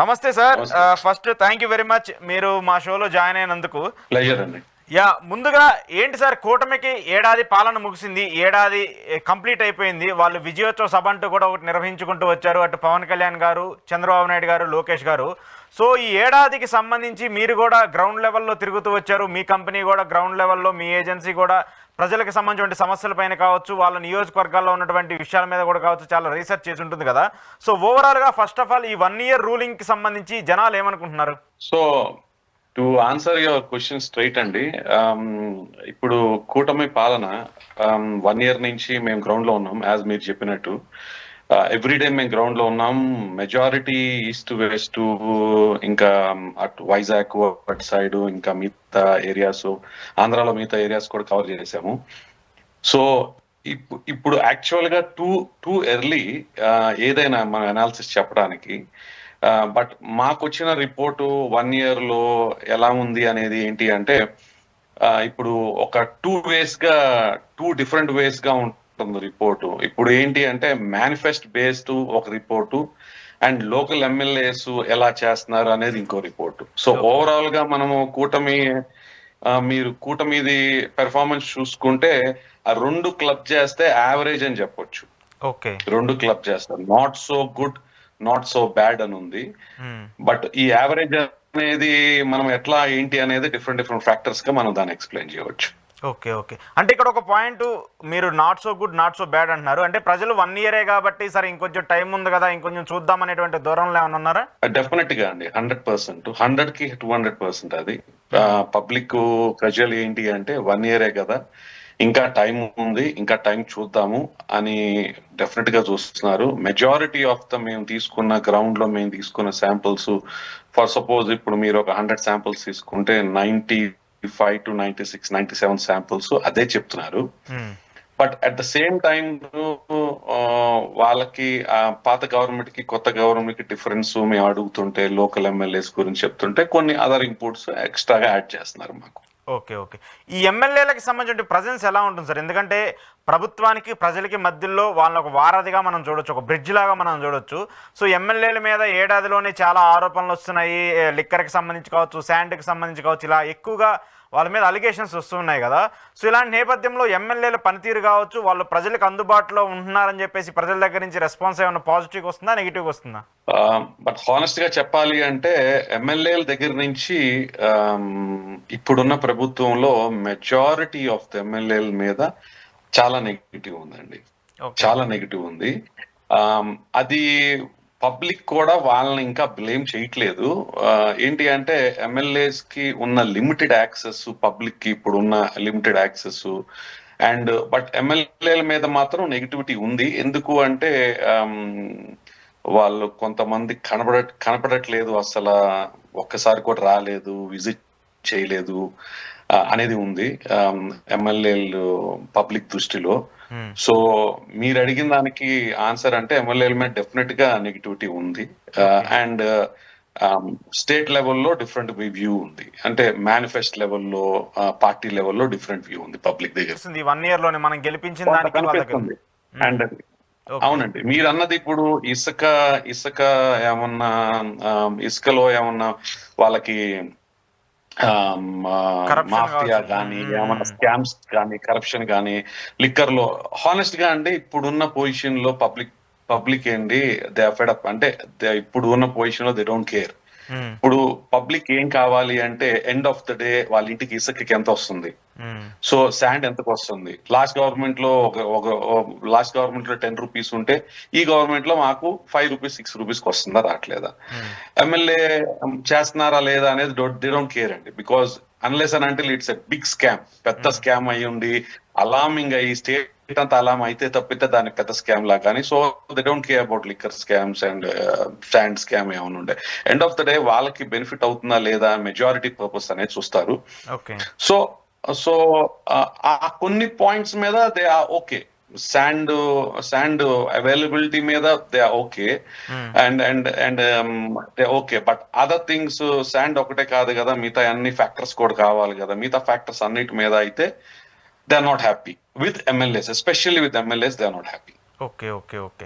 నమస్తే సార్. నమస్తే. First thank you very much మీరు మా షోలో జాయిన్ అయినందుకు. ప్లెజర్ అండి. ముందుగా ఏంటి సార్, కూటమికి ఏడాది పాలన ముగిసింది, ఏడాది కంప్లీట్ అయిపోయింది. వాళ్ళు విజయోత్సవ సభ అంటూ కూడా ఒకటి నిర్వహించుకుంటూ వచ్చారు. అటు పవన్ కళ్యాణ్ గారు, చంద్రబాబు నాయుడు గారు, లోకేష్ గారు. సో ఈ ఏడాదికి సంబంధించి మీరు కూడా గ్రౌండ్ లెవెల్లో తిరుగుతూ వచ్చారు. మీ కంపెనీ కూడా గ్రౌండ్ లెవెల్లో, మీ ఏజెన్సీ కూడా ప్రజలకు సంబంధించిన సమస్యలపైన కావచ్చు, వాళ్ళ నియోజకవర్గాల్లో ఉన్నటువంటి విషయాల మీద కూడా కావచ్చు, చాలా రీసెర్చ్ చేసి ఉంటుంది కదా. సో ఓవరాల్గా ఫస్ట్ ఆఫ్ ఆల్ ఈ 1 ఇయర్ రూలింగ్కి సంబంధించి జనాలు ఏమనుకుంటున్నారు? So to answer your question straight అండి, ఇప్పుడు కూటమి పాలన 1 ఇయర్ నుంచి మేము గ్రౌండ్ లో ఉన్నాం. యాజ్ మీరు చెప్పినట్టు ఎవ్రీడే మేము గ్రౌండ్ లో ఉన్నాం. మెజారిటీ ఈస్ట్ వెస్ట్, ఇంకా అటు వైజాగ్ అటు సైడ్, ఇంకా మిగతా ఏరియాస్, ఆంధ్రాలో మిగతా ఏరియాస్ కూడా కవర్ చేసాము. సో ఇప్పుడు యాక్చువల్ గా టూ ఎర్లీ ఏదైనా మన అనాలిసిస్ చెప్పడానికి. బట్ మాకు వచ్చిన రిపోర్టు 1 ఇయర్ లో ఎలా ఉంది అనేది ఏంటి అంటే, ఇప్పుడు ఒక టూ డిఫరెంట్ వేస్ గా ఉంటుంది రిపోర్టు. ఇప్పుడు ఏంటి అంటే మేనిఫెస్ట్ బేస్డ్ ఒక రిపోర్టు, అండ్ లోకల్ ఎమ్మెల్యేస్ ఎలా చేస్తున్నారు అనేది ఇంకో రిపోర్టు. సో ఓవరాల్ గా మనము మీరు కూటమిది పెర్ఫార్మెన్స్ చూసుకుంటే ఆ రెండు క్లబ్ చేస్తే యావరేజ్ అని చెప్పొచ్చు. ఓకే, రెండు క్లబ్ చేస్తారు. Not so good, not so bad అని ఉంది. బట్ ఈ యావరేజ్ అనేది మనం ఎట్లా ఏంటి అనేది డిఫరెంట్ ఫ్యాక్టర్స్ గా మనం దాన్ని ఎక్స్ప్లెయిన్ చేయవచ్చు. ఓకే ఓకే అంటే ఇక్కడ ఒక పాయింట్, మీరు not so good not so bad అంటున్నారు. అంటే ప్రజలు 1 ఇయరే కాబట్టి సరే ఇంకొంచెం టైం ఉంది కదా, ఇంకొంచెం చూద్దాం అనేటువంటి దూరంలో ఏమైనా ఉన్నారా? డెఫినెట్ గా అండి, 100%, 100కి 200% అది. పబ్లిక్ ప్రజలు ఏంటి అంటే 1 ఇయరే కదా, ఇంకా టైం ఉంది, ఇంకా టైం చూద్దాము అని డెఫినెట్ గా చూస్తున్నారు. మెజారిటీ ఆఫ్ ద మేము తీసుకున్న శాంపుల్స్, ఫర్ సపోజ్ ఇప్పుడు మీరు ఒక 100 శాంపుల్స్ తీసుకుంటే 95 to 96, 97 శాంపుల్స్ అదే చెప్తున్నారు. But at the same time వాళ్ళకి పాత గవర్నమెంట్ కి కొత్త గవర్నమెంట్ కి డిఫరెన్స్ మేము అడుగుతుంటే, లోకల్ ఎమ్మెల్యేస్ గురించి చెప్తుంటే కొన్ని అదర్ ఇన్పుట్స్ ఎక్స్ట్రాగా యాడ్ చేస్తున్నారు మాకు. ఓకే ఓకే ఈ ఎమ్మెల్యేలకు సంబంధించిన ప్రజెన్స్ ఎలా ఉంటుంది సార్? ఎందుకంటే ప్రభుత్వానికి ప్రజలకి మధ్యలో వాళ్ళని ఒక వారధిగా మనం చూడొచ్చు, ఒక బ్రిడ్జ్ లాగా మనం చూడొచ్చు. సో ఎమ్మెల్యేల మీద ఏడాదిలోనే చాలా ఆరోపణలు వస్తున్నాయి. లిక్కర్కి సంబంధించి కావచ్చు, శాండ్కి సంబంధించి కావచ్చు, ఇలా ఎక్కువగా వాళ్ళ మీద అలిగేషన్స్ వస్తున్నాయి కదా. సో ఇలాంటి నేపథ్యంలో ఎమ్మెల్యేల పనితీరు కావచ్చు, వాళ్ళు ప్రజలకు అందుబాటులో ఉంటున్నారని చెప్పేసి ప్రజల దగ్గర నుంచి రెస్పాన్స్ ఏమైనా పాజిటివ్గా వస్తుందా, నెగిటివ్గా వస్తుందా? బట్ హానెస్ట్ గా చెప్పాలి అంటే ఎమ్మెల్యేల దగ్గర నుంచి ఇప్పుడున్న ప్రభుత్వంలో మెజారిటీ ఆఫ్ ద ఎమ్మెల్యేల మీద చాలా నెగిటివ్ ఉందండి. చాలా నెగిటివ్ ఉంది. అది పబ్లిక్ కూడా వాళ్ళని ఇంకా బ్లేమ్ చేయట్లేదు. ఏంటి అంటే ఎమ్మెల్యేస్ కి ఉన్న లిమిటెడ్ యాక్సెస్, పబ్లిక్ కి ఇప్పుడు ఉన్న లిమిటెడ్ యాక్సెస్, అండ్ బట్ ఎమ్మెల్యేల మీద మాత్రం నెగిటివిటీ ఉంది. ఎందుకు అంటే వాళ్ళు కొంతమంది కనపడట్లేదు, అసలు ఒక్కసారి కూడా రాలేదు, విజిట్ చేయలేదు అనేది ఉంది ఎమ్మెల్యేలు పబ్లిక్ దృష్టిలో. సో మీరు అడిగిన దానికి ఆన్సర్ అంటే ఎమ్మెల్యేల మీద డెఫినెట్ గా నెగిటివిటీ ఉంది. అండ్ స్టేట్ లెవెల్లో డిఫరెంట్ వ్యూ ఉంది. అంటే మేనిఫెస్ట్ లెవెల్లో, పార్టీ లెవెల్లో డిఫరెంట్ వ్యూ ఉంది పబ్లిక్ దగ్గర. 1 ఇయర్ లోనే మనం గెలిపించిన దానికి కనిపిస్తుంది. అండ్ అవునండి, మీరు అన్నది ఇప్పుడు ఇసుక ఏమన్నా, ఇసుకలో ఏమన్నా వాళ్ళకి మాఫియా కానీ, ఏమన్నా స్కామ్స్ కానీ, కరప్షన్ కానీ, లిక్కర్ లో హానెస్ట్ గా అండి ఇప్పుడున్న పొజిషన్ లో పబ్లిక్ ఏంటి, దే ఫెడ్ అప్. అంటే ఇప్పుడు ఉన్న పొజిషన్ లో దే డోంట్ కేర్. ఇప్పుడు పబ్లిక్ ఏం కావాలి అంటే ఎండ్ ఆఫ్ ద డే వాళ్ళ ఇంటికి ఇసుకకి ఎంత వస్తుంది, సో శాండ్ ఎంతకు వస్తుంది. లాస్ట్ గవర్నమెంట్ లో 10 రూపీస్ ఉంటే ఈ గవర్నమెంట్ లో మాకు 5 రూపీస్ 6 రూపీస్ కి వస్తుందా, రావట్లేదా? ఎమ్మెల్యే చేస్తున్నారా లేదా అనేది దే డోంట్ కేర్ అండి. Because unless and until it's a big scam, పెద్ద స్కామ్ అయ్యి ఉండి అలామింగ్ అయ్యి స్టేట్ అంతా అలాం అయితే తప్పితే దాన్ని పెద్ద స్కామ్ లా కానీ. So they don't care about liquor scams and sand scam ఏమైనా ఉండే. ఎండ్ ఆఫ్ ద డే వాళ్ళకి బెనిఫిట్ అవుతుందా లేదా, మెజారిటీ పర్పస్ అనేది చూస్తారు. సో ఆ కొన్ని పాయింట్స్ మీద they are okay. Sand availability మీద they are okay, and they okay. But other things, sand ఒకటే కాదు కదా, మిగతా అన్ని ఫ్యాక్టర్స్ కూడా కావాలి కదా. మిగతా ఫ్యాక్టర్స్ అన్నిటి మీద అయితే they are not happy with MLAs, especially with MLAs they are not happy. Okay okay okay